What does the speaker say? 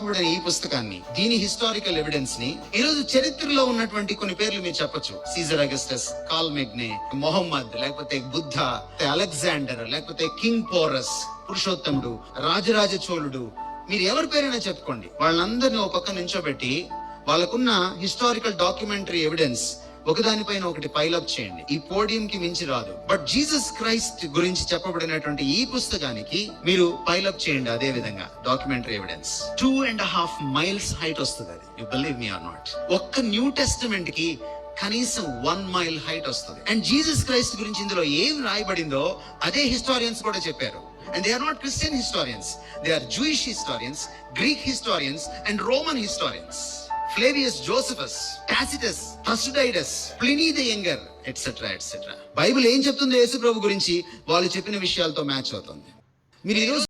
చూడని ఈ పుస్తకాన్ని, దీని హిస్టారికల్ ఎవిడెన్స్ ని ఈరోజు చరిత్రలో ఉన్నటువంటి కొన్ని పేర్లు మీరు చెప్పొచ్చు. సీజర్ అగస్టస్, కాల్ మెగ్నే, మొహమ్మద్, లేకపోతే బుద్ధ, అలెగ్జాండర్, లేకపోతే కింగ్ పోరస్, పురుషోత్తముడు, రాజరాజ చోళుడు, మీరు ఎవరి పేరైనా చెప్పుకోండి. వాళ్ళందరినీ ఒక పక్క నించోబెట్టి వాళ్ళకున్న హిస్టారికల్ డాక్యుమెంటరీ ఎవిడెన్స్ ఒకదానిపైన ఒకటి పైలప్ చేయండి. ఈ పోడియం కి మించి రాదు. బట్ జీసస్ క్రైస్ట్ గురించి చెప్పబడినటువంటి ఈ పుస్తకానికి మీరు పైలప్ చేయండి అదే విధంగా డాక్యుమెంటరీ ఎవిడెన్స్. 2.5 miles హైట్ వస్తుంది అది. You believe me or not. ఒక్క న్యూ టెస్టమెంట్ కి కనీసం 1 mile హైట్ వస్తుంది. అండ్ జీసస్ క్రైస్ట్ గురించి ఇందులో ఏం రాయబడిందో అదే హిస్టారియన్స్ కూడా చెప్పారు. And they are not Christian historians. They are Jewish historians, Greek historians, and Roman historians. Flavius Josephus, Tacitus, Thucydides, Pliny the Younger, etc. etc. Bible ఏం చెప్తుందో యేసు ప్రభు గురించి వాళ్ళు చెప్పిన విషయాలతో మ్యాచ్ అవుతుంది. మీరు ఈరోజు